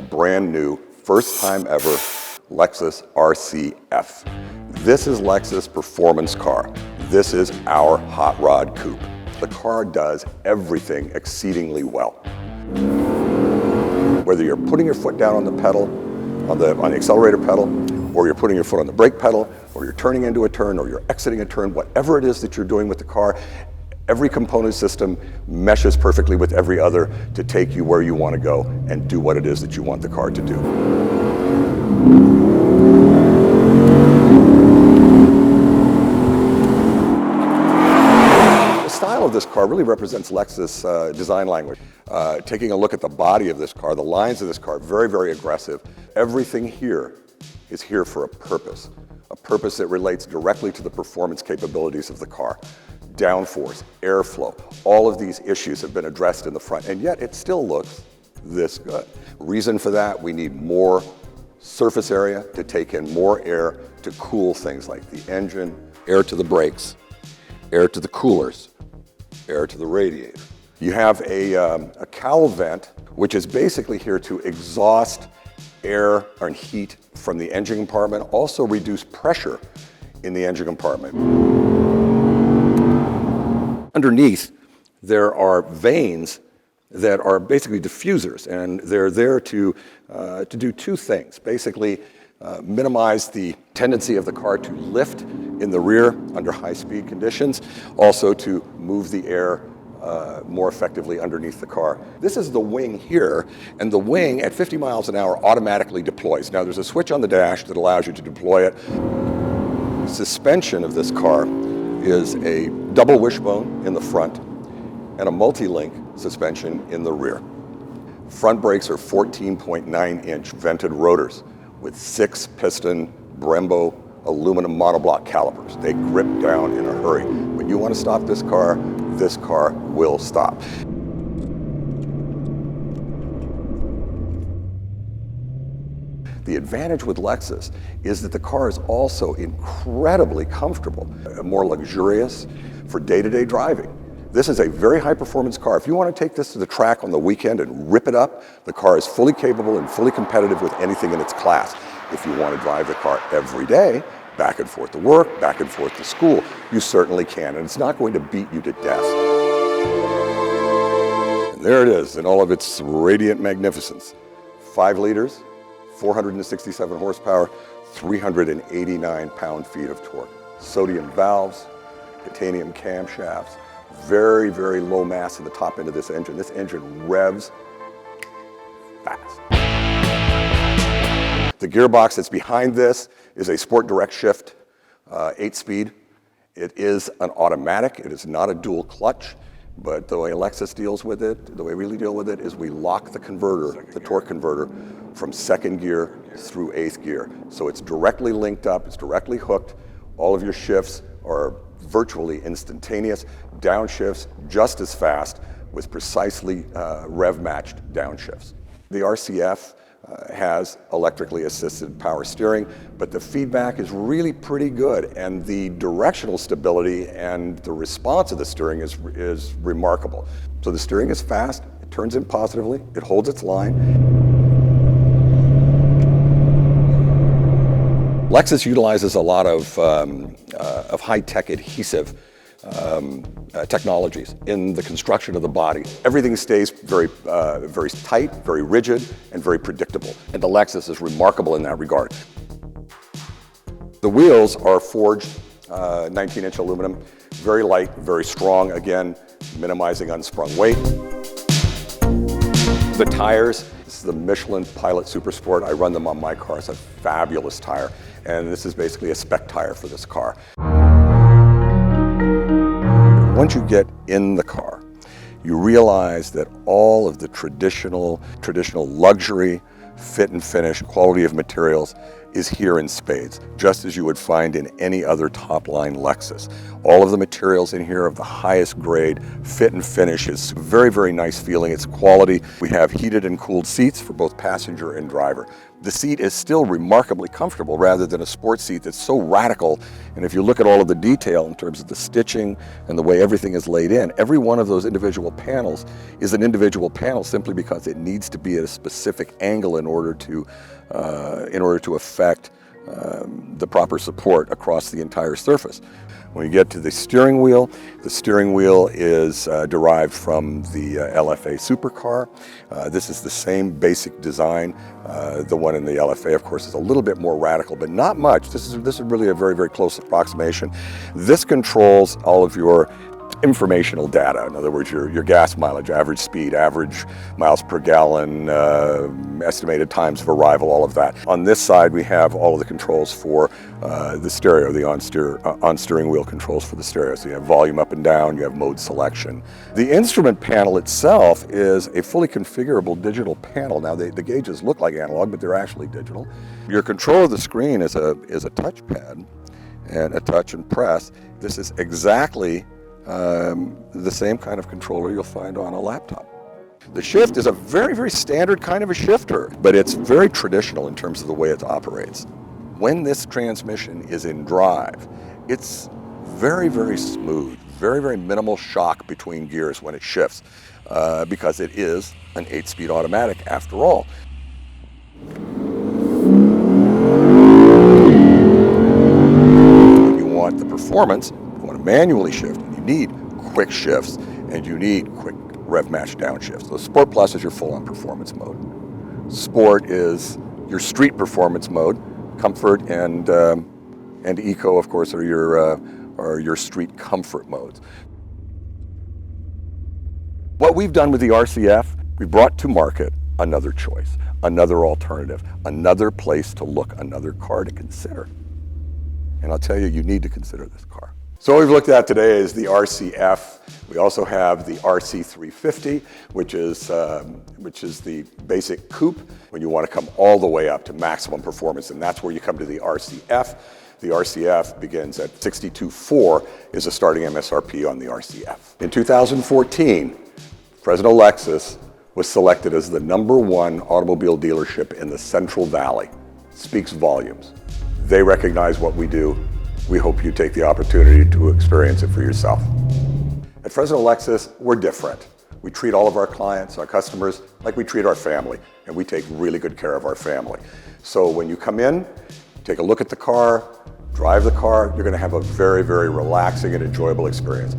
brand new, first time ever Lexus RCF. This is Lexus performance car. This is our hot rod coupe. The car does everything exceedingly well. Whether you're putting your foot down on the pedal, on the accelerator pedal, or you're putting your foot on the brake pedal, or you're turning into a turn, or you're exiting a turn, whatever it is that you're doing with the car, every component system meshes perfectly with every other to take you where you want to go and do what it is that you want the car to do. The style of this car really represents Lexus design language. Taking a look at the body of this car, the lines of this car, very, very aggressive. Everything here is here for a purpose that relates directly to the performance capabilities of the car. Downforce, airflow, all of these issues have been addressed in the front, and yet it still looks this good. Reason for that, we need more surface area to take in more air to cool things like the engine, air to the brakes, air to the coolers, air to the radiator. You have a cowl vent, which is basically here to exhaust air and heat from the engine compartment, also reduce pressure in the engine compartment. Underneath, there are vanes that are basically diffusers, and they're there to do two things. Basically, minimize the tendency of the car to lift in the rear under high-speed conditions, also to move the air more effectively underneath the car. This is the wing here, and the wing at 50 miles an hour automatically deploys. Now there's a switch on the dash that allows you to deploy it. The suspension of this car is a double wishbone in the front and a multi-link suspension in the rear. Front brakes are 14.9-inch vented rotors with 6-piston Brembo aluminum monoblock calipers. They grip down in a hurry. When you want to stop this car will stop. The advantage with Lexus is that the car is also incredibly comfortable, more luxurious for day-to-day driving. This is a very high-performance car. If you want to take this to the track on the weekend and rip it up, the car is fully capable and fully competitive with anything in its class. If you want to drive the car every day, back and forth to work, back and forth to school, you certainly can, and it's not going to beat you to death. And there it is in all of its radiant magnificence. 5 liters, 467 horsepower, 389 pound-feet of torque. Sodium valves, titanium camshafts, very, very low mass in the top end of this engine. This engine revs fast. The gearbox that's behind this is a Sport Direct Shift 8-speed. It is an automatic. It is not a dual clutch, but the way Lexus deals with it, the way we really deal with it, is we lock the converter, the torque converter, from 2nd gear through 8th gear. So it's directly linked up, it's directly hooked. All of your shifts are virtually instantaneous. Downshifts just as fast with precisely rev-matched downshifts. The RCF has electrically assisted power steering, but the feedback is really pretty good, and the directional stability and the response of the steering is remarkable. So the steering is fast, it turns in positively, it holds its line. Lexus utilizes a lot of high-tech adhesive technologies in the construction of the body. Everything stays very tight, very rigid, and very predictable. And the Lexus is remarkable in that regard. The wheels are forged 19-inch aluminum, very light, very strong, again, minimizing unsprung weight. The tires, this is the Michelin Pilot Super Sport. I run them on my car. It's a fabulous tire. And this is basically a spec tire for this car. Once you get in the car, you realize that all of the traditional luxury, fit and finish, quality of materials is here in spades, just as you would find in any other top-line Lexus. All of the materials in here of the highest grade, fit and finish is very, very nice feeling. It's quality. We have heated and cooled seats for both passenger and driver. The seat is still remarkably comfortable rather than a sports seat that's so radical. And if you look at all of the detail in terms of the stitching and the way everything is laid in, every one of those individual panels is an individual panel simply because it needs to be at a specific angle in order to affect the proper support across the entire surface. When you get to the steering wheel is derived from the LFA supercar. This is the same basic design. The one in the LFA, of course, is a little bit more radical, but not much. This is really a very, very close approximation. This controls all of your informational data. In other words, your gas mileage, average speed, average miles per gallon, estimated times of arrival, all of that. On this side, we have all of the controls for the stereo, the on-steering wheel controls for the stereo. So you have volume up and down, you have mode selection. The instrument panel itself is a fully configurable digital panel. Now, the gauges look like analog, but they're actually digital. Your control of the screen is a touchpad and a touch and press. This is exactly the same kind of controller you'll find on a laptop. The shift is a very, very standard kind of a shifter, but it's very traditional in terms of the way it operates. When this transmission is in drive, it's very, very smooth, very, very minimal shock between gears when it shifts, because it is an 8-speed automatic after all. When you want the performance, you want to manually shift. Need quick shifts and you need quick rev match downshifts. So Sport Plus is your full-on performance mode. Sport is your street performance mode. Comfort and Eco, of course, are your street comfort modes. What we've done with the RCF, we brought to market another choice, another alternative, another place to look, another car to consider. And I'll tell you, you need to consider this car. So what we've looked at today is the RCF. We also have the RC350, which is the basic coupe when you want to come all the way up to maximum performance, and that's where you come to the RCF. The RCF begins at $62,400 is a starting MSRP on the RCF. In 2014, Fresno Lexus was selected as the #1 automobile dealership in the Central Valley. Speaks volumes. They recognize what we do. We hope you take the opportunity to experience it for yourself. At Fresno Lexus, we're different. We treat all of our clients, our customers, like we treat our family, and we take really good care of our family. So when you come in, take a look at the car, drive the car, you're going to have a very, very relaxing and enjoyable experience.